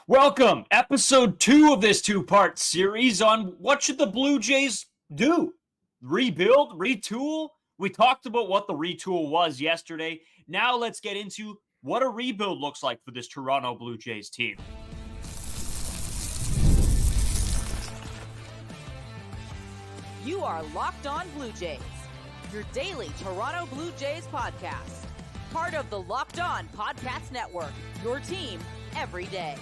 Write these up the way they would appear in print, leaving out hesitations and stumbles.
Welcome, episode 2 of this two-part series on what should the Blue Jays do? Rebuild? Retool? We talked about what the retool was yesterday. Now let's get into what a rebuild looks like for this Toronto Blue Jays team. You are Locked On Blue Jays, your daily Toronto Blue Jays podcast. Part of the Locked On Podcast Network, your team every day.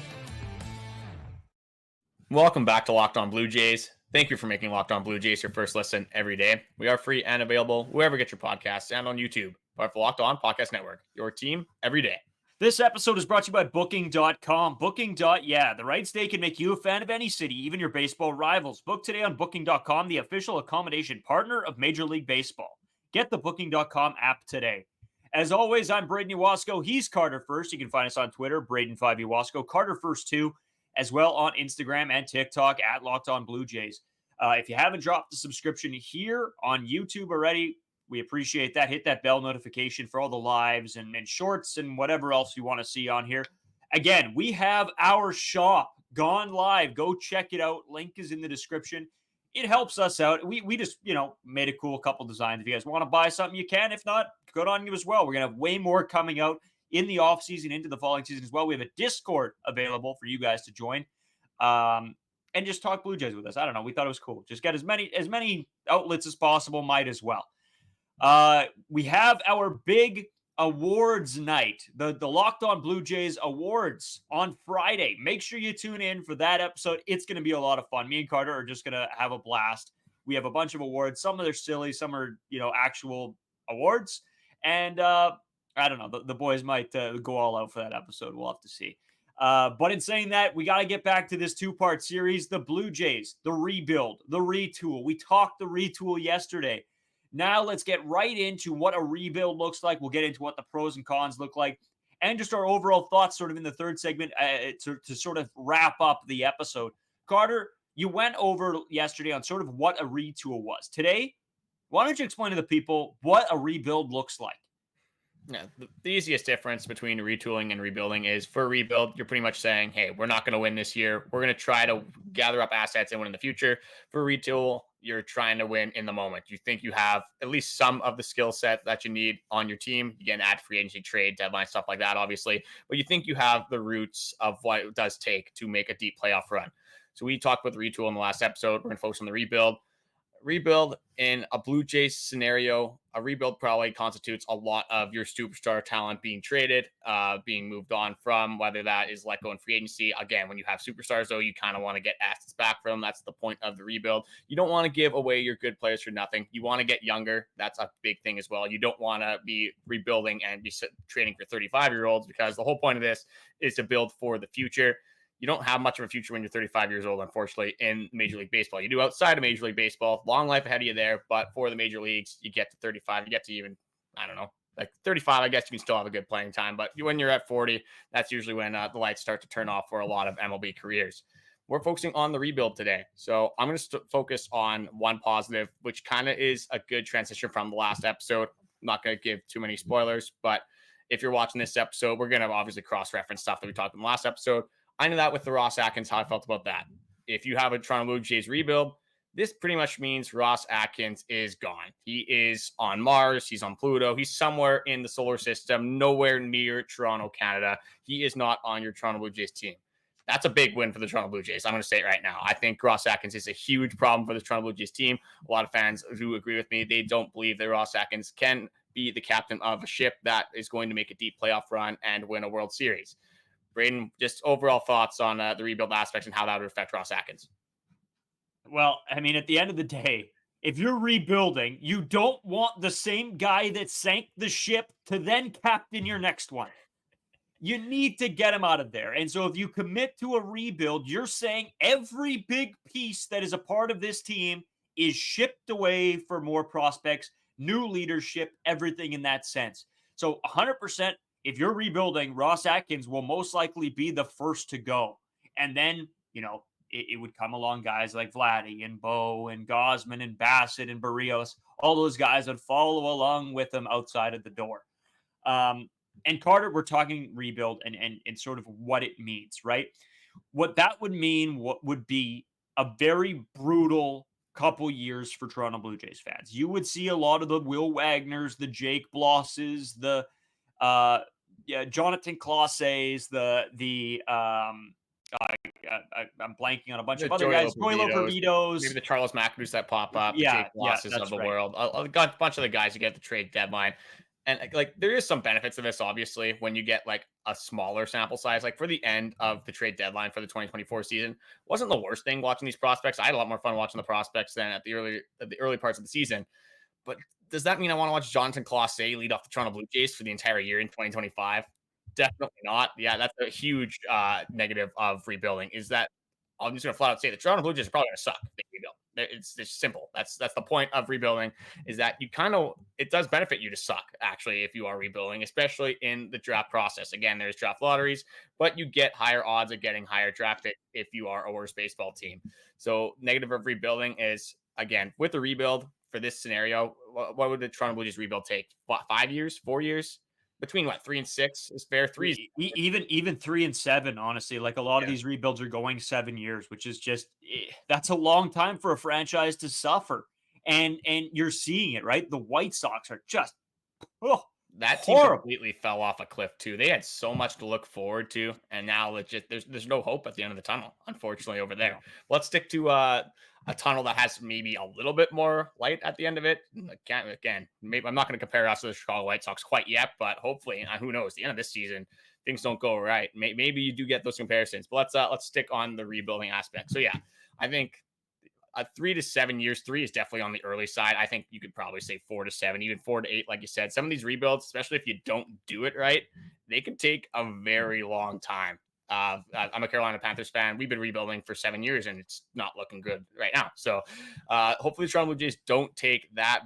Welcome back to Locked On Blue Jays. Thank you for making Locked On Blue Jays your first listen every day. We are free and available wherever you get your podcasts and on YouTube. Part of the Locked On Podcast Network, your team every day. This episode is brought to you by Booking.com. The right stay can make you a fan of any city, even your baseball rivals. Book today on Booking.com, the official accommodation partner of Major League Baseball. Get the Booking.com app today. As always, I'm Braden Iwasko. He's Carter First. You can find us on Twitter, Braden5Iwasko. Carter First 2. As well on Instagram and TikTok at Locked On Blue Jays. If you haven't dropped the subscription here on YouTube already, we appreciate that. Hit that bell notification for all the lives and shorts and whatever else you want to see on here. Again, we have our shop gone live. Go check it out. Link is in the description. It helps us out. We just, made a cool couple designs. If you guys want to buy something, you can. If not, good on you as well. We're going to have way more coming out in the offseason, into the following season as well. We have a Discord available for you guys to join and just talk Blue Jays with us. I don't know. We thought it was cool. Just get as many outlets as possible. Might as well. We have our big awards night, the Locked On Blue Jays Awards on Friday. Make sure you tune in for that episode. It's going to be a lot of fun. Me and Carter are just going to have a blast. We have a bunch of awards. Some of them are silly. Some are, actual awards. And, I don't know. The boys might go all out for that episode. We'll have to see. But in saying that, we got to get back to this two-part series, the Blue Jays, the rebuild, the retool. We talked the retool yesterday. Now let's get right into what a rebuild looks like. We'll get into what the pros and cons look like and just our overall thoughts sort of in the third segment to sort of wrap up the episode. Carter, you went over yesterday on sort of what a retool was. Today, why don't you explain to the people what a rebuild looks like? Yeah, the easiest difference between retooling and rebuilding is for a rebuild, you're pretty much saying, hey, we're not going to win this year. We're going to try to gather up assets and win in the future. For a retool, you're trying to win in the moment. You think you have at least some of the skill set that you need on your team. You can add free agency, trade, deadline, stuff like that, obviously. But you think you have the roots of what it does take to make a deep playoff run. So we talked about the retool in the last episode. We're going to focus on the rebuild. Rebuild in a Blue Jays scenario, a rebuild probably constitutes a lot of your superstar talent being traded, being moved on from, whether that is let go in free agency. Again, when you have superstars, though, you kind of want to get assets back from them. That's the point of the rebuild. You don't want to give away your good players for nothing. You want to get younger. That's a big thing as well. You don't want to be rebuilding and be trading for 35-year-olds because the whole point of this is to build for the future. You don't have much of a future when you're 35 years old, unfortunately, in Major League Baseball. You do outside of Major League Baseball. Long life ahead of you there, but for the major leagues, you get to 35. You get to even, I don't know, like 35, I guess you can still have a good playing time. But when you're at 40, that's usually when the lights start to turn off for a lot of MLB careers. We're focusing on the rebuild today. So I'm going to focus on one positive, which kind of is a good transition from the last episode. I'm not going to give too many spoilers, but if you're watching this episode, we're going to obviously cross-reference stuff that we talked in the last episode. I knew that with the Ross Atkins, how I felt about that. If you have a Toronto Blue Jays rebuild, this pretty much means Ross Atkins is gone. He is on Mars. He's on Pluto. He's somewhere in the solar system, nowhere near Toronto, Canada. He is not on your Toronto Blue Jays team. That's a big win for the Toronto Blue Jays. I'm going to say it right now. I think Ross Atkins is a huge problem for the Toronto Blue Jays team. A lot of fans who agree with me, they don't believe that Ross Atkins can be the captain of a ship that is going to make a deep playoff run and win a World Series. Braden, just overall thoughts on the rebuild aspects and how that would affect Ross Atkins. Well, I mean, at the end of the day, if you're rebuilding, you don't want the same guy that sank the ship to then captain your next one. You need to get him out of there. And so if you commit to a rebuild, you're saying every big piece that is a part of this team is shipped away for more prospects, new leadership, everything in that sense. So 100%. If you're rebuilding, Ross Atkins will most likely be the first to go. And then, it would come along guys like Vladdy and Bo and Gausman and Bassitt and Berrios. All those guys would follow along with him outside of the door. And Carter, we're talking rebuild and sort of what it means, right? What that would mean, what would be a very brutal couple years for Toronto Blue Jays fans. You would see a lot of the Will Wagners, the Jake Blosses, the Jonathan Clauses, I'm blanking on a bunch The of other guys, Joy Loperfidos, maybe the Charles McAdoo's that pop up, the yeah, Jake Blosses that's of the right. world, a bunch of the guys you get at the trade deadline. And like there is some benefits of this, obviously, when you get like a smaller sample size. Like for the end of the trade deadline for the 2024 season, wasn't the worst thing watching these prospects. I had a lot more fun watching the prospects than at the early parts of the season. But does that mean I want to watch Jonathan Clauset lead off the Toronto Blue Jays for the entire year in 2025? Definitely not. Yeah, that's a huge negative of rebuilding. Is that I'm just going to flat out say the Toronto Blue Jays are probably going to suck if they rebuild. It's simple. That's the point of rebuilding, is that you it does benefit you to suck actually if you are rebuilding, especially in the draft process. Again, there's draft lotteries, but you get higher odds of getting higher draft pick if you are a worse baseball team. So negative of rebuilding is, again, with the rebuild for this scenario, what would the Toronto Blue Jays rebuild take? What, 5 years, 4 years? Between what, 3 and 6 is fair. 3 is even 3 and 7, honestly. Like a lot of these rebuilds are going 7 years, which is just that's a long time for a franchise to suffer. And you're seeing it, right? The White Sox are just that team completely fell off a cliff too. They had so much to look forward to, and now it's just there's no hope at the end of the tunnel, unfortunately, over there. Let's stick to a tunnel that has maybe a little bit more light at the end of it. Again, maybe I'm not going to compare us to the Chicago White Sox quite yet, but hopefully, who knows? The end of this season, things don't go right. Maybe you do get those comparisons, but let's stick on the rebuilding aspect. So yeah, I think 3 to 7 years. 3 is definitely on the early side. I think you could probably say 4 to 7, even 4 to 8, like you said. Some of these rebuilds, especially if you don't do it right, they could take a very long time. I'm a Carolina Panthers fan. We've been rebuilding for 7 years, and it's not looking good right now. So hopefully the Toronto Blue Jays don't take that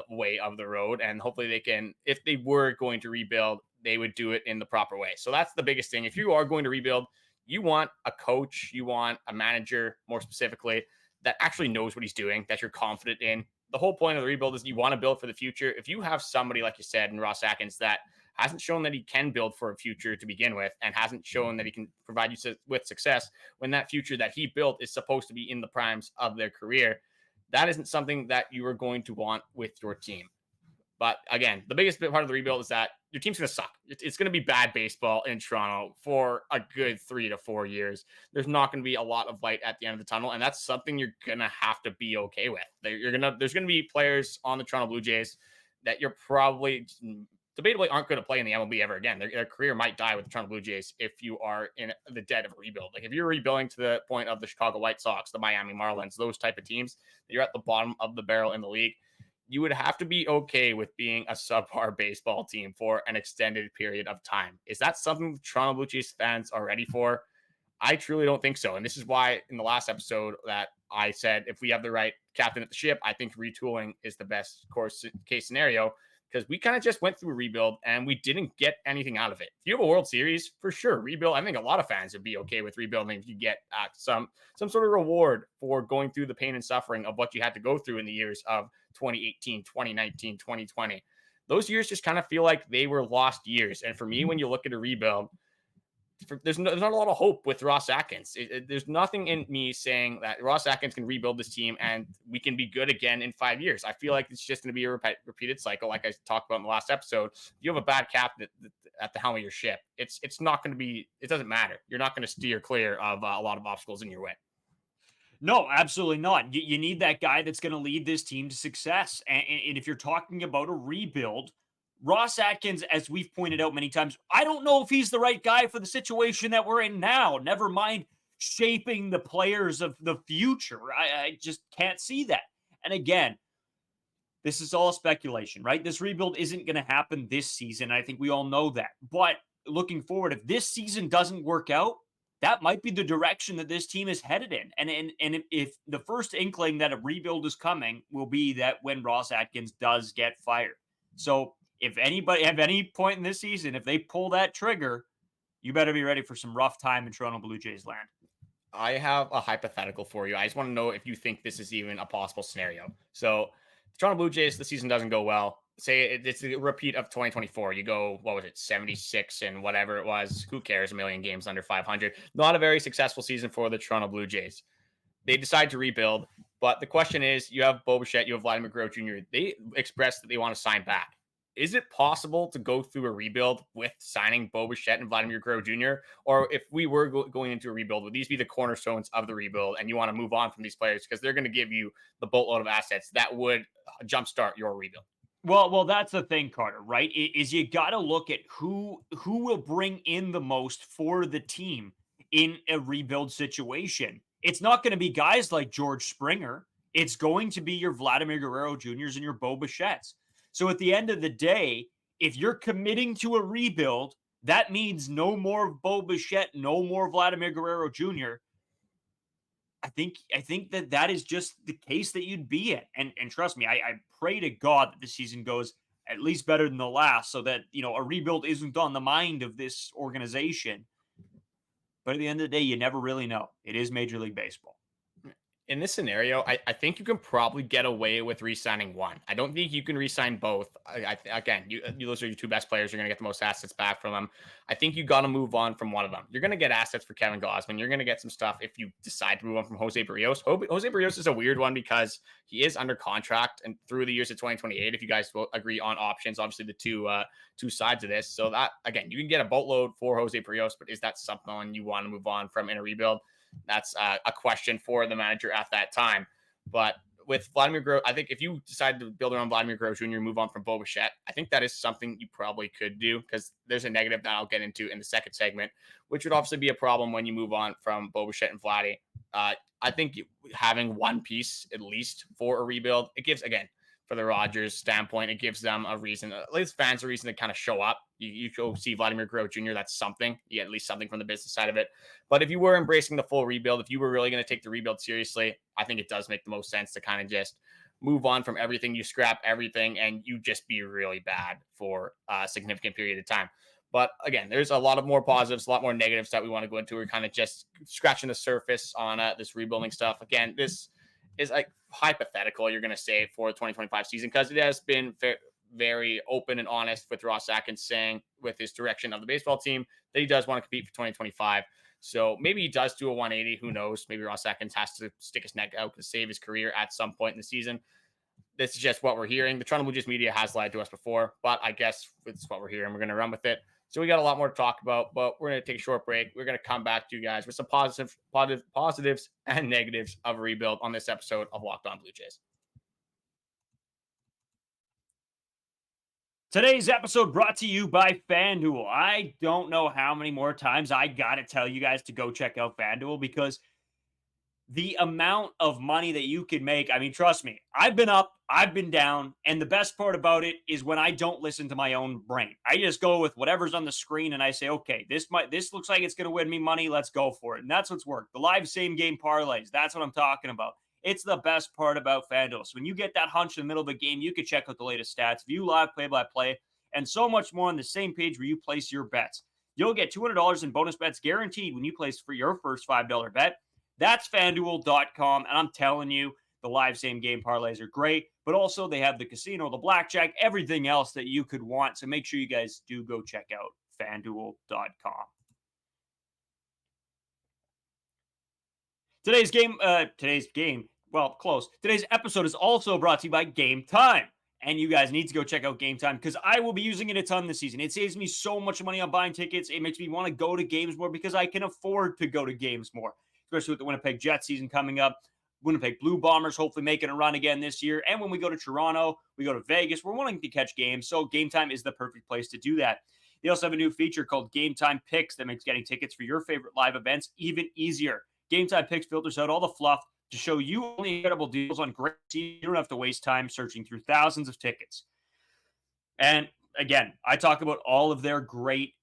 way of the road, and hopefully they can, if they were going to rebuild, they would do it in the proper way. So that's the biggest thing. If you are going to rebuild, you want a coach, you want a manager, more specifically, that actually knows what he's doing, that you're confident in. The whole point of the rebuild is you want to build for the future. If you have somebody, like you said, in Ross Atkins, that hasn't shown that he can build for a future to begin with, and hasn't shown that he can provide you with success when that future that he built is supposed to be in the primes of their career, that isn't something that you are going to want with your team. But again, the biggest part of the rebuild is that your team's going to suck. It's going to be bad baseball in Toronto for a good 3 to 4 years. There's not going to be a lot of light at the end of the tunnel, and that's something you're going to have to be okay with. There's going to be players on the Toronto Blue Jays that you're probably debatably aren't going to play in the MLB ever again. Their career might die with the Toronto Blue Jays if you are in the dead of a rebuild. Like if you're rebuilding to the point of the Chicago White Sox, the Miami Marlins, those type of teams, that you're at the bottom of the barrel in the league, you would have to be okay with being a subpar baseball team for an extended period of time. Is that something the Toronto Blue Jays fans are ready for? I truly don't think so. And this is why in the last episode that I said, if we have the right captain at the ship, I think retooling is the best case scenario, because we kind of just went through a rebuild and we didn't get anything out of it. If you have a World Series, for sure, rebuild. I think a lot of fans would be okay with rebuilding if you get some sort of reward for going through the pain and suffering of what you had to go through in the years of 2018, 2019, 2020. Those years just kind of feel like they were lost years. And for me, when you look at a rebuild, there's not a lot of hope with Ross Atkins. There's nothing in me saying that Ross Atkins can rebuild this team and we can be good again in 5 years. I feel like it's just going to be a repeated cycle, like I talked about in the last episode. If you have a bad captain at the helm of your ship, it's not going to be. It doesn't matter. You're not going to steer clear of a lot of obstacles in your way. No, absolutely not. You need that guy that's going to lead this team to success. And if you're talking about a rebuild, Ross Atkins, as we've pointed out many times, I don't know if he's the right guy for the situation that we're in now. Never mind shaping the players of the future. I just can't see that. And again, this is all speculation, right? This rebuild isn't going to happen this season. I think we all know that. But looking forward, if this season doesn't work out, that might be the direction that this team is headed in. And if the first inkling that a rebuild is coming will be that when Ross Atkins does get fired. So if anybody at any point in this season, if they pull that trigger, you better be ready for some rough time in Toronto Blue Jays land. I have a hypothetical for you. I just want to know if you think this is even a possible scenario. So The Toronto Blue Jays, the season doesn't go well. Say it's a repeat of 2024. You go, what was it, 76 and whatever it was. Who cares? A million games under 500. Not a very successful season for the Toronto Blue Jays. They decide to rebuild, but the question is, you have Bichette, you have Vladimir Guerrero Jr. They expressed that they want to sign back. Is it possible to go through a rebuild with signing Bichette and Vladimir Guerrero Jr.? Or if we were going into a rebuild, would these be the cornerstones of the rebuild and you want to move on from these players because they're going to give you the boatload of assets that would jumpstart your rebuild? Well, that's the thing, Carter, right? Is you got to look at who will bring in the most for the team in a rebuild situation. It's not going to be guys like George Springer. It's going to be your Vladimir Guerrero Jr.'s and your Bichettes. So at the end of the day, if you're committing to a rebuild, that means no more Bichette, no more Vladimir Guerrero Jr. I think that is just the case that you'd be in. And trust me, I pray to God that this season goes at least better than the last so that, a rebuild isn't on the mind of this organization. But at the end of the day, you never really know. It is Major League Baseball. In this scenario, I think you can probably get away with re-signing one. I don't think you can re-sign both. Again, those are your two best players. You're going to get the most assets back from them. I think you got to move on from one of them. You're going to get assets for Kevin Gausman. You're going to get some stuff if you decide to move on from Jose Berrios. Jose Berrios is a weird one because he is under contract and through the years of 2028. If you guys will agree on options, obviously the two sides of this. So that, again, you can get a boatload for Jose Berrios, but is that something you want to move on from in a rebuild? That's a question for the manager at that time. But with Vladimir Guerrero, I think if you decide to build around Vladimir Guerrero Jr., move on from Bichette, I think that is something you probably could do because there's a negative that I'll get into in the second segment, which would obviously be a problem when you move on from Bichette and Vladdy. I think having one piece at least for a rebuild, it gives, again, for the Rogers standpoint, it gives them a reason, at least fans a reason to kind of show up. You go see Vladimir Guerrero Jr., that's something. You get at least something from the business side of it. But if you were embracing the full rebuild, if you were really going to take the rebuild seriously, I think it does make the most sense to kind of just move on from everything. You scrap everything and you just be really bad for a significant period of time. But again, there's a lot of more positives, a lot more negatives that we want to go into. We're kind of just scratching the surface on this rebuilding stuff. Again, this is like hypothetical, you're going to say, for the 2025 season because it has been very open and honest with Ross Atkins saying with his direction of the baseball team that he does want to compete for 2025. So maybe he does do a 180. Who knows? Maybe Ross Atkins has to stick his neck out to save his career at some point in the season. This is just what we're hearing. The Toronto Blue Jays media has lied to us before, but I guess it's what we're hearing. We're going to run with it. So we got a lot more to talk about, but we're going to take a short break. We're going to come back to you guys with some positives and negatives of a rebuild on this episode of Locked On Blue Jays. Today's episode brought to you by FanDuel. I don't know how many more times I got to tell you guys to go check out FanDuel because the amount of money that you can make, I mean, trust me, I've been up, I've been down, and the best part about it is when I don't listen to my own brain. I just go with whatever's on the screen and I say, okay, this looks like it's going to win me money, let's go for it. And that's what's worked. The live same game parlays, that's what I'm talking about. It's the best part about FanDuel. So when you get that hunch in the middle of a game, you can check out the latest stats, view live play-by-play, and so much more on the same page where you place your bets. You'll get $200 in bonus bets guaranteed when you place for your first $5 bet. That's FanDuel.com, and I'm telling you, the live same game parlays are great, but also they have the casino, the blackjack, everything else that you could want. So make sure you guys do go check out FanDuel.com. Today's episode is also brought to you by Game Time. And you guys need to go check out Game Time because I will be using it a ton this season. It saves me so much money on buying tickets. It makes me want to go to games more because I can afford to go to games more, especially with the Winnipeg Jets season coming up. Winnipeg Blue Bombers hopefully making a run again this year. And when we go to Toronto, we go to Vegas, we're wanting to catch games. So Game Time is the perfect place to do that. They also have a new feature called Game Time Picks that makes getting tickets for your favorite live events even easier. Game Time Picks filters out all the fluff to show you only incredible deals on great teams. You don't have to waste time searching through thousands of tickets. And again, I talk about all of their great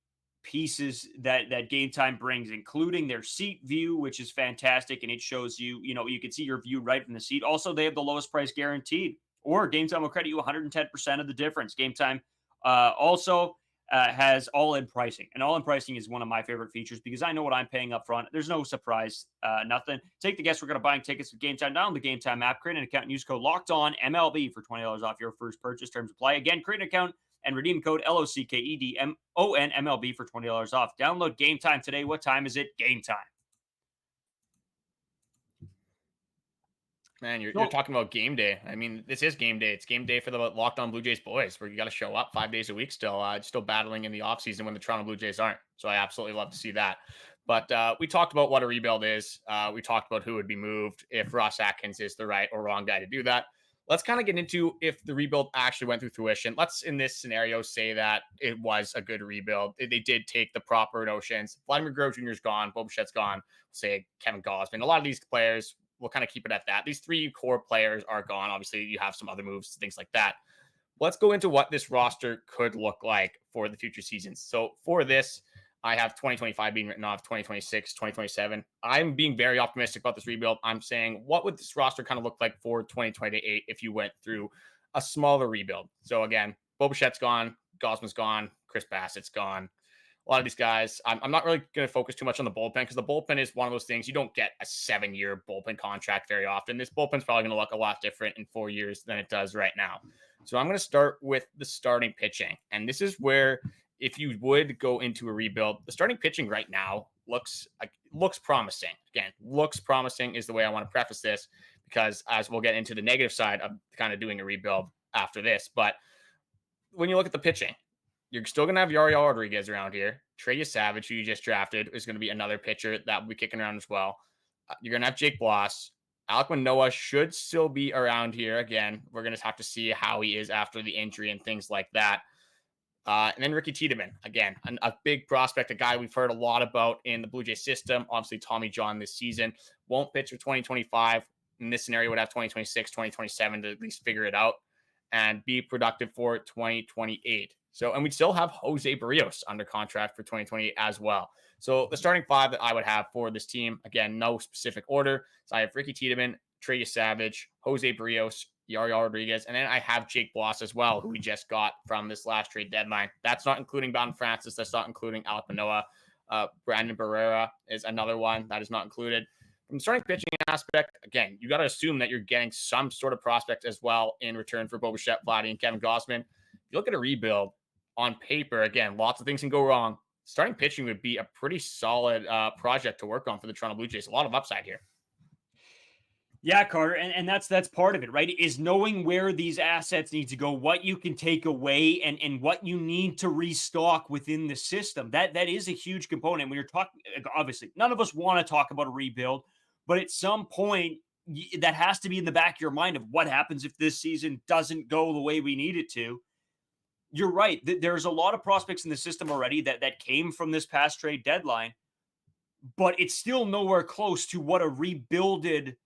pieces that Game Time brings, including their seat view, which is fantastic. And it shows you, you can see your view right from the seat. Also, they have the lowest price guaranteed, or Game Time will credit you 110% of the difference. Game Time also has all-in pricing. And all-in pricing is one of my favorite features because I know what I'm paying up front. There's no surprise, nothing. Take the guesswork out of buying tickets with Game Time. Download the Game Time app, create an account, and use code LOCKEDON MLB for $20 off your first purchase. Terms apply. Again, create an account and redeem code LOCKEDMON MLB for $20 off. Download Game Time today. What time is it? Game time. Man, you're talking about game day. I mean, this is game day. It's game day for the Locked On Blue Jays boys, where you got to show up 5 days a week still battling in the offseason when the Toronto Blue Jays aren't. So I absolutely love to see that. But we talked about what a rebuild is. We talked about who would be moved if Ross Atkins is the right or wrong guy to do that. Let's kind of get into if the rebuild actually went through fruition. Let's, in this scenario, say that it was a good rebuild. They did take the proper notions. Vladimir Guerrero Jr. is gone. Bichette's gone. Say Kevin Gausman. A lot of these players, we'll kind of keep it at that. These three core players are gone. Obviously, you have some other moves, things like that. Let's go into what this roster could look like for the future seasons. So for this, I have 2025 being written off, 2026, 2027. I'm being very optimistic about this rebuild. I'm saying, what would this roster kind of look like for 2028 if you went through a smaller rebuild? So again, Bichette's gone, Gausman's gone, Chris Bassitt's gone. A lot of these guys, I'm not really going to focus too much on the bullpen because the bullpen is one of those things. You don't get a 7-year bullpen contract very often. This bullpen's probably going to look a lot different in 4 years than it does right now. So I'm going to start with the starting pitching. And this is where, if you would go into a rebuild, the starting pitching right now looks promising. Again, looks promising is the way I want to preface this, because as we'll get into the negative side of kind of doing a rebuild after this. But when you look at the pitching, you're still going to have Yariel Rodriguez around here. Trey Savage, who you just drafted, is going to be another pitcher that will be kicking around as well. You're going to have Jake Bloss. Alek Manoah should still be around here. Again, we're going to have to see how he is after the injury and things like that. And then Ricky Tiedemann, again, a big prospect, a guy we've heard a lot about in the Blue Jays system. Obviously, Tommy John this season won't pitch for 2025. In this scenario, would have 2026, 2027 to at least figure it out and be productive for 2028. So, and we still have Jose Berrios under contract for 2028 as well. So the starting five that I would have for this team, again, no specific order. So I have Ricky Tiedemann, Trey Savage, Jose Berrios, Yariel Rodriguez, and then I have Jake Bloss as well, who we just got from this last trade deadline. That's not including Bowden Francis. That's not including Alek Manoah. Brandon Barrera is another one that is not included. From the starting pitching aspect, again, you got to assume that you're getting some sort of prospect as well in return for Bichette, Vladdy, and Kevin Gausman. If you look at a rebuild on paper, again, lots of things can go wrong. Starting pitching would be a pretty solid project to work on for the Toronto Blue Jays. A lot of upside here. Yeah, Carter, and that's part of it, right? Is knowing where these assets need to go, what you can take away, and what you need to restock within the system. That is a huge component. When you're talking, obviously, none of us want to talk about a rebuild, but at some point, that has to be in the back of your mind of what happens if this season doesn't go the way we need it to. You're right. There's a lot of prospects in the system already that came from this past trade deadline, but it's still nowhere close to what a rebuilded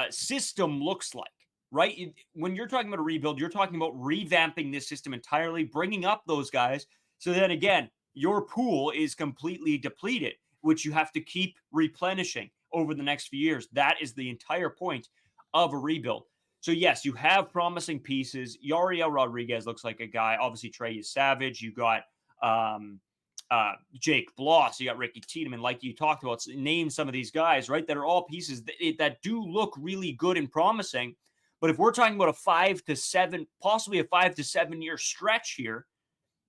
system looks like, right? When you're talking about a rebuild, you're talking about revamping this system entirely, bringing up those guys. So then again, your pool is completely depleted, which you have to keep replenishing over the next few years. That is the entire point of a rebuild. So yes, you have promising pieces. Yariel Rodriguez looks like a guy. Obviously, Trey Savage. You got Jake Bloss. You got Ricky Tiedemann, like you talked about. Name some of these guys, right? That are all pieces that do look really good and promising. But if we're talking about a 5 to 7, possibly a 5 to 7 year stretch here,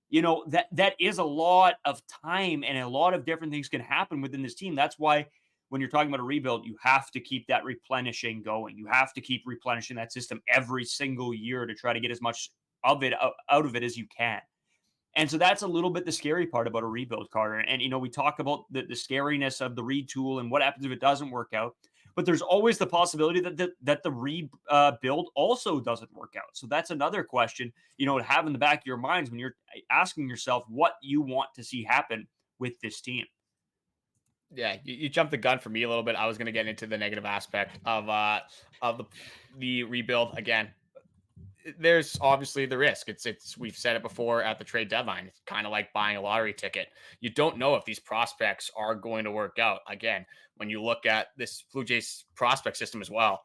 you know, that is a lot of time and a lot of different things can happen within this team. That's why when you're talking about a rebuild, you have to keep that replenishing going. You have to keep replenishing that system every single year to try to get as much of it out of it as you can. And so that's a little bit the scary part about a rebuild, Carter. And, you know, we talk about the scariness of the retool and what happens if it doesn't work out. But there's always the possibility that the rebuild also doesn't work out. So that's another question, you know, to have in the back of your minds when you're asking yourself what you want to see happen with this team. Yeah, you jumped the gun for me a little bit. I was going to get into the negative aspect of the rebuild again. There's obviously the risk. It's we've said it before at the trade deadline. It's kind of like buying a lottery ticket. You don't know if these prospects are going to work out. Again, when you look at this Blue Jays prospect system as well,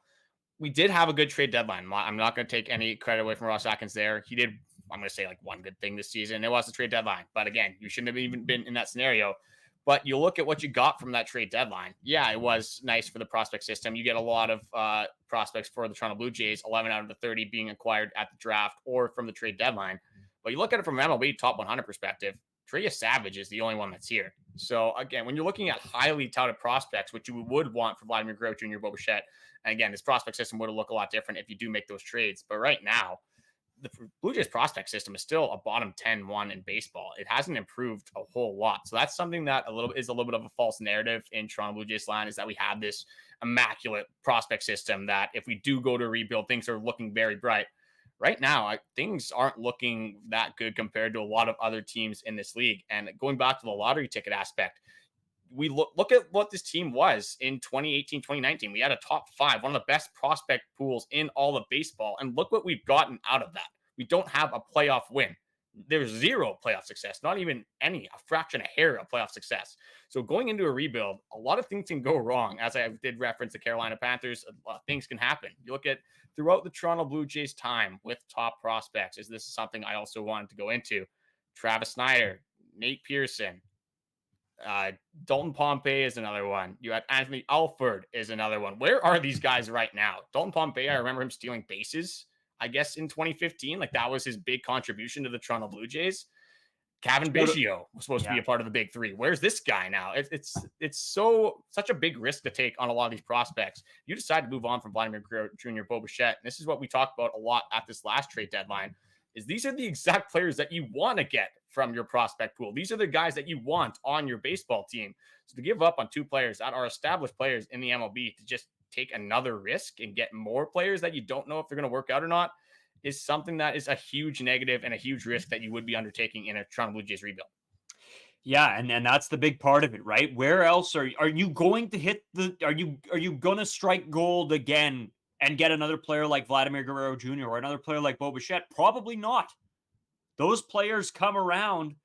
we did have a good trade deadline. I'm not going to take any credit away from Ross Atkins there. He did I'm going to say like one good thing this season. It was the trade deadline. But again, you shouldn't have even been in that scenario. But you look at what you got from that trade deadline. Yeah, it was nice for the prospect system. You get a lot of prospects for the Toronto Blue Jays, 11 out of the 30 being acquired at the draft or from the trade deadline. But you look at it from an MLB top 100 perspective, Trey Savage is the only one that's here. So again, when you're looking at highly touted prospects, which you would want for Vladimir Guerrero Jr., Bichette, and again, this prospect system would look a lot different if you do make those trades. But right now, the Blue Jays prospect system is still a bottom 10-1 in baseball. It hasn't improved a whole lot. So that's something that is a little bit of a false narrative in Toronto Blue Jays line, is that we have this immaculate prospect system that if we do go to rebuild, things are looking very bright. Right now, things aren't looking that good compared to a lot of other teams in this league. And going back to the lottery ticket aspect, we look at what this team was in 2018, 2019. We had a top 5, one of the best prospect pools in all of baseball. And look what we've gotten out of that. We don't have a playoff win. There's 0 playoff success, not even a fraction, a hair of playoff success. So going into a rebuild, a lot of things can go wrong. As I did reference the Carolina Panthers, things can happen. You look at throughout the Toronto Blue Jays time with top prospects. Is this something I also wanted to go into? Travis Schneider, Nate Pearson, Daulton Pompey is another one. You had Anthony Alford is another one. Where are these guys right now? Daulton Pompey, I remember him stealing bases, I guess, in 2015. Like, that was his big contribution to the Toronto Blue Jays. Kevin Bichette was supposed to be a part of the big 3. Where's this guy now? It's such a big risk to take on a lot of these prospects. You decide to move on from Vladimir Guerrero Jr., Bichette. And this is what we talked about a lot at this last trade deadline, is these are the exact players that you want to get from your prospect pool. These are the guys that you want on your baseball team. So to give up on 2 players that are established players in the MLB to just take another risk and get more players that you don't know if they're going to work out or not is something that is a huge negative and a huge risk that you would be undertaking in a Toronto Blue Jays rebuild. Yeah, and that's the big part of it, right? Where else are you going to hit are you going to strike gold again and get another player like Vladimir Guerrero Jr. or another player like Bichette? Probably not. Those players come around,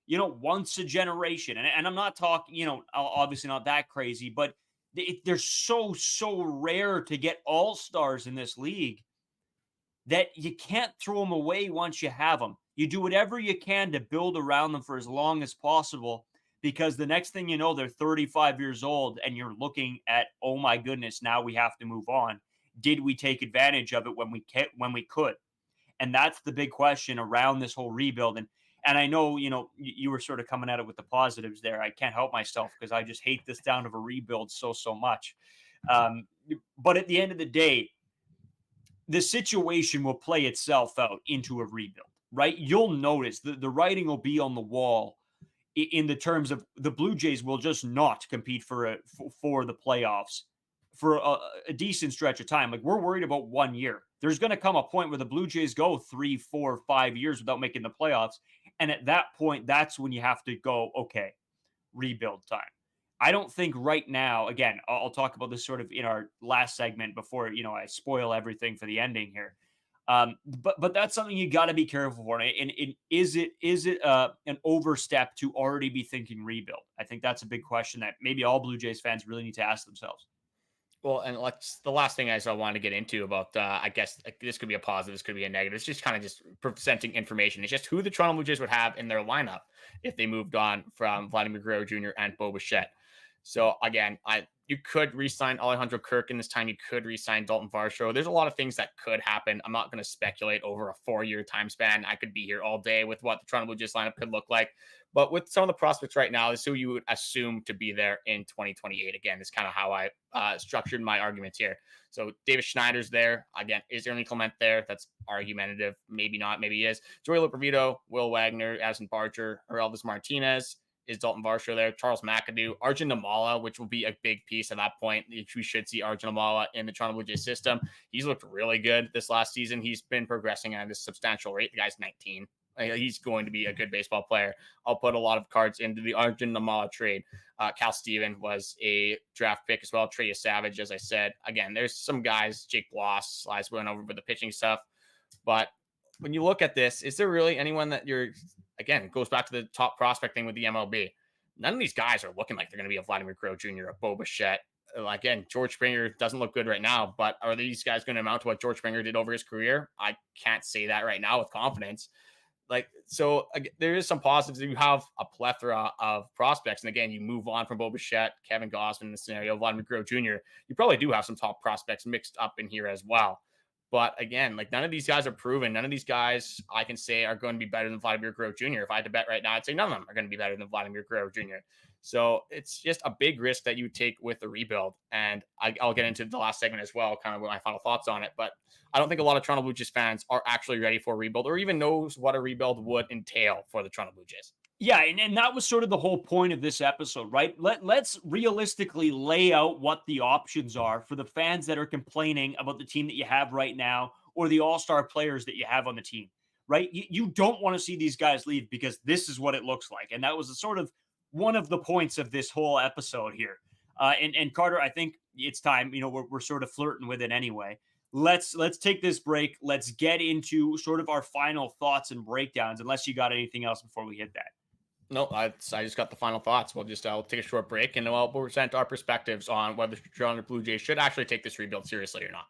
once a generation. And I'm not talking, obviously not that crazy, but they're so rare to get all-stars in this league that you can't throw them away once you have them. You do whatever you can to build around them for as long as possible, because the next thing you know, they're 35 years old and you're looking at, oh my goodness, now we have to move on. Did we take advantage of it when we could? And that's the big question around this whole rebuild. And I know, you were sort of coming at it with the positives there. I can't help myself because I just hate this down of a rebuild so much. But at the end of the day, the situation will play itself out into a rebuild, right? You'll notice the writing will be on the wall in the terms of the Blue Jays will just not compete for the playoffs for a decent stretch of time. Like, we're worried about 1 year. There's going to come a point where the Blue Jays go 3, 4, 5 years without making the playoffs. And at that point, that's when you have to go, okay, rebuild time. I don't think right now, again, I'll talk about this sort of in our last segment before, I spoil everything for the ending here. But that's something you got to be careful for. And is it an overstep to already be thinking rebuild? I think that's a big question that maybe all Blue Jays fans really need to ask themselves. Well, and the last thing I wanted to get into about, I guess this could be a positive, this could be a negative. It's just kind of just presenting information. It's just who the Toronto Blue Jays would have in their lineup if they moved on from Vladimir Guerrero Jr. and Bichette. So again, you could re-sign Alejandro Kirk in this time. You could re-sign Daulton Varsho. There's a lot of things that could happen. I'm not going to speculate over a 4-year time span. I could be here all day with what the Toronto Blue Jays lineup could look like. But with some of the prospects right now, this is who you would assume to be there in 2028. Again, this is kind of how I structured my arguments here. So David Schneider's there. Again, is Ernie Clement there? That's argumentative. Maybe not. Maybe he is. Joey Loperfido, Will Wagner, Addison Barger, Orelvis Martinez. Is Daulton Varsho there? Charles McAdoo, Arjun Namala, which will be a big piece at that point. We should see Arjun Namala in the Toronto Blue Jays system. He's looked really good this last season. He's been progressing at a substantial rate. The guy's 19. He's going to be a good baseball player. I'll put a lot of cards into the Arjun Namala trade. Cal Steven was a draft pick as well. Trey Savage, as I said. Again, there's some guys. Jake Bloss slides went over with the pitching stuff. But when you look at this, is there really anyone that again, it goes back to the top prospect thing with the MLB. None of these guys are looking like they're going to be a Vladimir Guerrero Jr., a Bichette. Again, George Springer doesn't look good right now, but are these guys going to amount to what George Springer did over his career? I can't say that right now with confidence. there is some positives. You have a plethora of prospects. And again, you move on from Bichette, Kevin Gausman in the scenario, Vladimir Guerrero Jr. You probably do have some top prospects mixed up in here as well. But again, like none of these guys are proven. None of these guys I can say are going to be better than Vladimir Guerrero Jr. If I had to bet right now, I'd say none of them are going to be better than Vladimir Guerrero Jr. So it's just a big risk that you take with the rebuild. And I'll get into the last segment as well, kind of with my final thoughts on it. But I don't think a lot of Toronto Blue Jays fans are actually ready for a rebuild or even knows what a rebuild would entail for the Toronto Blue Jays. Yeah, and that was sort of the whole point of this episode, right? Let's realistically lay out what the options are for the fans that are complaining about the team that you have right now or the all-star players that you have on the team, right? You don't want to see these guys leave because this is what it looks like. And that was a sort of one of the points of this whole episode here. And Carter, I think it's time, we're sort of flirting with it anyway. Let's take this break. Let's get into sort of our final thoughts and breakdowns, unless you got anything else before we hit that. No, I just got the final thoughts. I'll take a short break and we'll present our perspectives on whether the Toronto Blue Jays should actually take this rebuild seriously or not.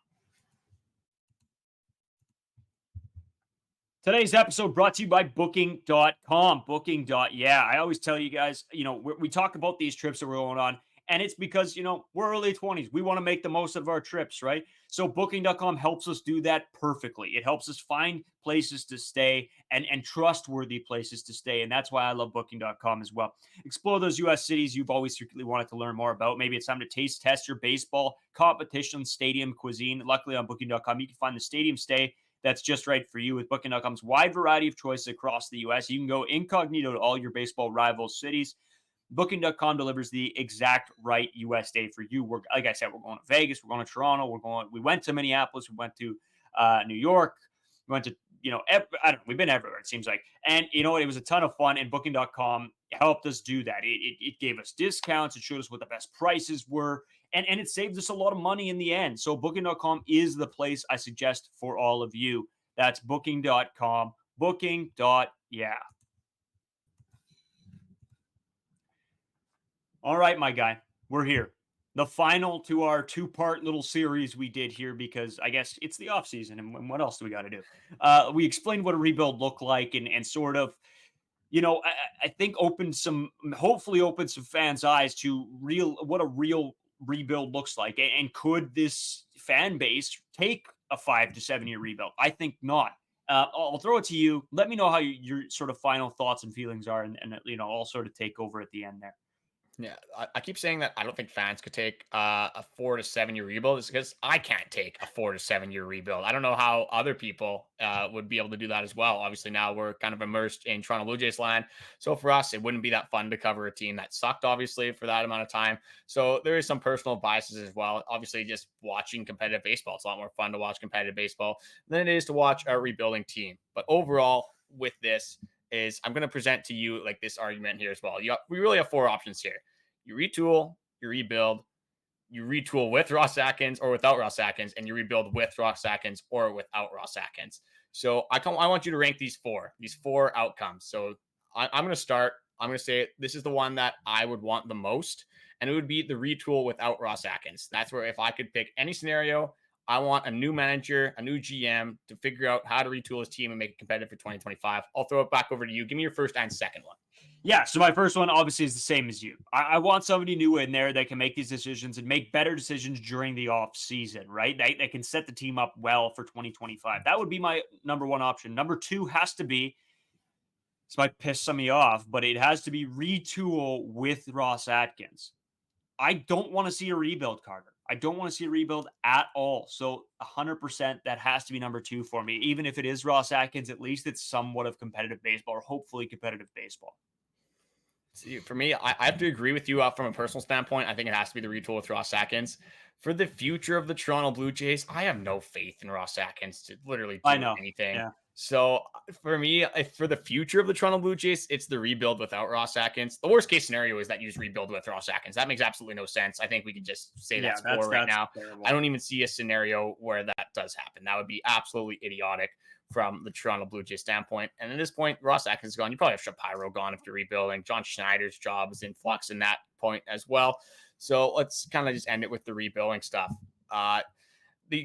Today's episode brought to you by Booking.com. Booking.yeah. I always tell you guys, we talk about these trips that we're going on, and it's because, we're early 20s. We want to make the most of our trips, right? So Booking.com helps us do that perfectly. It helps us find places to stay and trustworthy places to stay. And that's why I love Booking.com as well. Explore those U.S. cities you've always secretly wanted to learn more about. Maybe it's time to test your baseball, competition, stadium cuisine. Luckily on Booking.com, you can find the stadium stay that's just right for you. With Booking.com's wide variety of choices across the U.S., you can go incognito to all your baseball rival cities. Booking.com delivers the exact right U.S. day for you. Like I said, we're going to Vegas, we're going to Toronto, we went to Minneapolis, we went to New York, we went to, we've been everywhere, it seems like. And it was a ton of fun, and Booking.com helped us do that. It gave us discounts, it showed us what the best prices were, and it saved us a lot of money in the end. So Booking.com is the place I suggest for all of you. That's Booking.com, Booking.yeah. All right, my guy, we're here. The final to our two-part little series we did here because I guess it's the off season, and what else do we got to do? We explained what a rebuild looked like and sort of, I think hopefully opened some fans' eyes to what a real rebuild looks like. And could this fan base take a 5 to 7 year rebuild? I think not. I'll throw it to you. Let me know how your sort of final thoughts and feelings are, and I'll sort of take over at the end there. Yeah, I keep saying that I don't think fans could take a 4 to 7 year rebuild. It's because I can't take a 4 to 7 year rebuild. I don't know how other people would be able to do that as well. Obviously, now we're kind of immersed in Toronto Blue Jays land. So for us, it wouldn't be that fun to cover a team that sucked, obviously, for that amount of time. So there is some personal biases as well. Obviously, just watching competitive baseball, it's a lot more fun to watch competitive baseball than it is to watch a rebuilding team. But overall, with this, I'm going to present to you like this argument here as well. We really have 4 options here. You retool, you rebuild, you retool with Ross Atkins or without Ross Atkins, and you rebuild with Ross Atkins or without Ross Atkins. So I want you to rank these four outcomes. So I'm going to start. I'm going to say this is the one that I would want the most, and it would be the retool without Ross Atkins. That's where if I could pick any scenario, I want a new manager, a new GM to figure out how to retool his team and make it competitive for 2025. I'll throw it back over to you. Give me your first and second one. Yeah, so my first one obviously is the same as you. I want somebody new in there that can make these decisions and make better decisions during the off season, right? They can set the team up well for 2025. That would be my number one option. Number 2 has to be, this might piss some of you off, but it has to be retool with Ross Atkins. I don't want to see a rebuild, Carter. I don't want to see a rebuild at all. So 100%, that has to be number 2 for me. Even if it is Ross Atkins, at least it's somewhat of competitive baseball, or hopefully competitive baseball. See, for me, I have to agree with you from a personal standpoint. I think it has to be the retool with Ross Atkins. For the future of the Toronto Blue Jays, I have no faith in Ross Atkins to literally do anything. Yeah. So for me, for the future of the Toronto Blue Jays, it's the rebuild without Ross Atkins. The worst case scenario is that you just rebuild with Ross Atkins. That makes absolutely no sense. I think we can just say that's 4 right now. Terrible. I don't even see a scenario where that does happen. That would be absolutely idiotic from the Toronto Blue Jays standpoint. And at this point, Ross Atkins is gone. You probably have Shapiro gone if you're rebuilding. John Schneider's job is in flux in that point as well. So let's kind of just end it with the rebuilding stuff.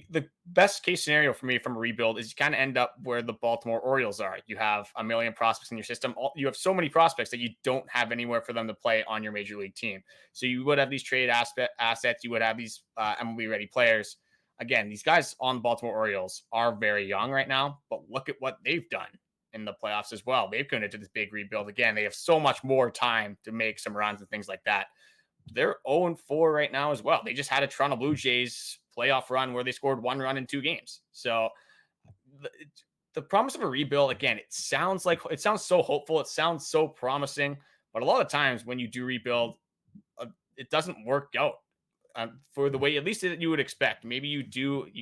the best case scenario for me from a rebuild is you kind of end up where the Baltimore Orioles are. You have a million prospects in your system. You have so many prospects that you don't have anywhere for them to play on your major league team. So you would have these trade assets. You would have these MLB ready players. Again, these guys on the Baltimore Orioles are very young right now, but look at what they've done in the playoffs as well. They've gone into this big rebuild. Again, they have so much more time to make some runs and things like that. They're 0-4 right now as well. They just had a Toronto Blue Jays playoff run where they scored 1 run in 2 games. So the promise of a rebuild, again, it sounds so hopeful. It sounds so promising, but a lot of times when you do rebuild, it doesn't work out for the way, at least that you would expect. Maybe you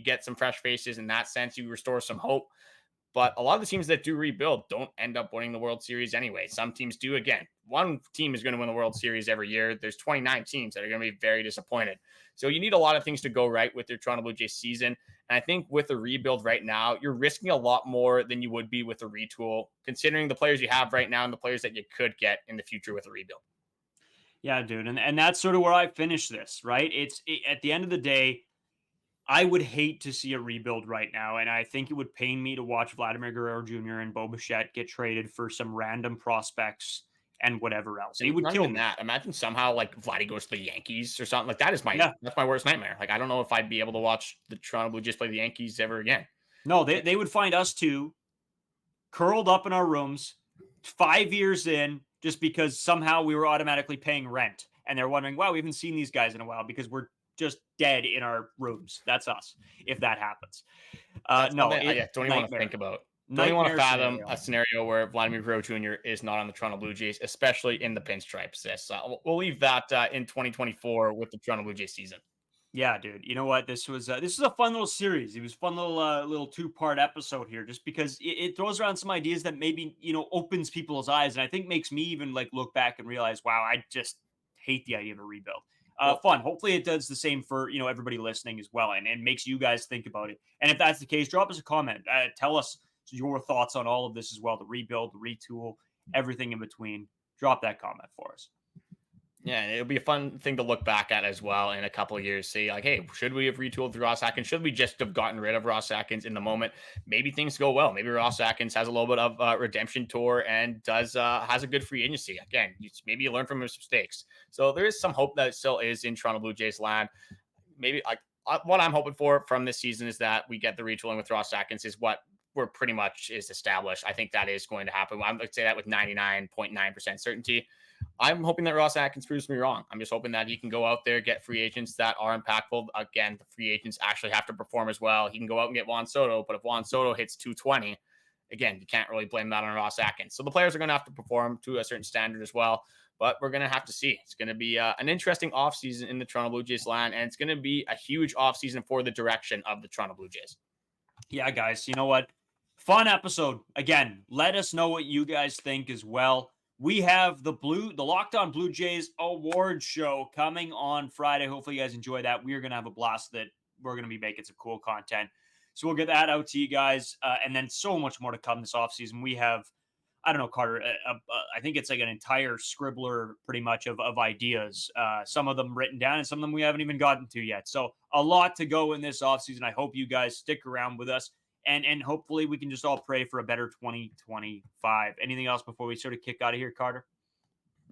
get some fresh faces in that sense. You restore some hope. But a lot of the teams that do rebuild don't end up winning the World Series anyway. Some teams do. Again, one team is going to win the World Series every year. There's 29 teams that are going to be very disappointed. So you need a lot of things to go right with your Toronto Blue Jays season. And I think with a rebuild right now, you're risking a lot more than you would be with a retool, considering the players you have right now and the players that you could get in the future with a rebuild. Yeah, dude. And that's sort of where I finish this, right? At the end of the day, I would hate to see a rebuild right now, and I think it would pain me to watch Vladimir Guerrero Jr. and Bichette get traded for some random prospects and whatever else. It would kill me. That. Imagine somehow like Vladdy goes to the Yankees or something. Like that's my worst nightmare. Like I don't know if I'd be able to watch the Toronto Blue Jays play the Yankees ever again. No, they would find us two curled up in our rooms 5 years in just because somehow we were automatically paying rent, and they're wondering, wow, we haven't seen these guys in a while because we're just dead in our rooms. That's us if that happens. Don't even want to think about. Don't even want to fathom a scenario where Vladimir Guerrero Jr. is not on the Toronto Blue Jays, especially in the pinstripes. We'll leave that in 2024 with the Toronto Blue Jays season. Yeah, dude. You know what? This was a fun little series. It was a fun little 2-part episode here, just because it throws around some ideas that maybe opens people's eyes, and I think makes me even like look back and realize, wow, I just hate the idea of a rebuild. Fun. Hopefully it does the same for, everybody listening as well, and makes you guys think about it. And if that's the case, drop us a comment. Tell us your thoughts on all of this as well, the rebuild, the retool, everything in between. Drop that comment for us. Yeah, and it'll be a fun thing to look back at as well in a couple of years. See, like, hey, should we have retooled Ross Atkins? Should we just have gotten rid of Ross Atkins in the moment? Maybe things go well. Maybe Ross Atkins has a little bit of redemption tour and has a good free agency. Again, maybe you learn from his mistakes. So there is some hope that it still is in Toronto Blue Jays land. Maybe what I'm hoping for from this season is that we get the retooling with Ross Atkins is what we're pretty much is established. I think that is going to happen. I'm going to say that with 99.9% certainty. I'm hoping that Ross Atkins proves me wrong. I'm just hoping that he can go out there, get free agents that are impactful. Again, the free agents actually have to perform as well. He can go out and get Juan Soto, but if Juan Soto hits 220, again, you can't really blame that on Ross Atkins. So the players are going to have to perform to a certain standard as well, but we're going to have to see. It's going to be an interesting offseason in the Toronto Blue Jays land, and it's going to be a huge offseason for the direction of the Toronto Blue Jays. Yeah, guys, you know what? Fun episode. Again, let us know what you guys think as well. We have the Locked On Blue Jays award show coming on Friday. Hopefully you guys enjoy that. We are going to have a blast that we're going to be making some cool content. So we'll get that out to you guys. And then so much more to come this offseason. We have, I don't know, Carter, I think it's like an entire scribbler pretty much of ideas. Some of them written down and some of them we haven't even gotten to yet. So a lot to go in this offseason. I hope you guys stick around with us. And hopefully we can just all pray for a better 2025. Anything else before we sort of kick out of here, Carter?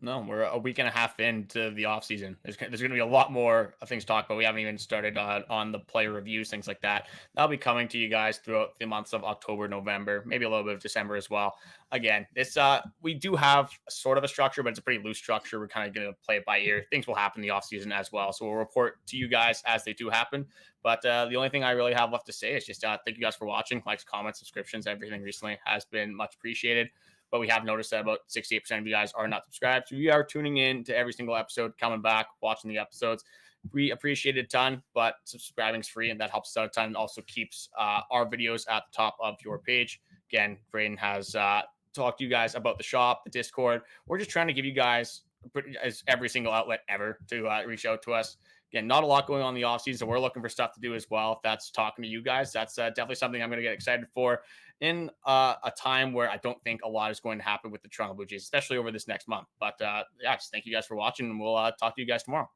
No, we're a week and a half into the offseason. There's going to be a lot more things to talk about. We haven't even started on the player reviews, things like that. That'll be coming to you guys throughout the months of October, November, maybe a little bit of December as well. Again, we do have sort of a structure, but it's a pretty loose structure. We're kind of going to play it by ear. Things will happen in the offseason as well. So we'll report to you guys as they do happen. But the only thing I really have left to say is just thank you guys for watching. Likes, comments, subscriptions, everything recently has been much appreciated. But we have noticed that about 68% of you guys are not subscribed. So we are tuning in to every single episode, coming back, watching the episodes. We appreciate it a ton, but subscribing is free, and that helps us out a ton and also keeps our videos at the top of your page. Again, Braden has talked to you guys about the shop, the Discord. We're just trying to give you guys as every single outlet ever to reach out to us. Again, not a lot going on in the offseason, so we're looking for stuff to do as well. If that's talking to you guys, that's definitely something I'm going to get excited for in a time where I don't think a lot is going to happen with the Toronto Blue Jays, especially over this next month. But just thank you guys for watching, and we'll talk to you guys tomorrow.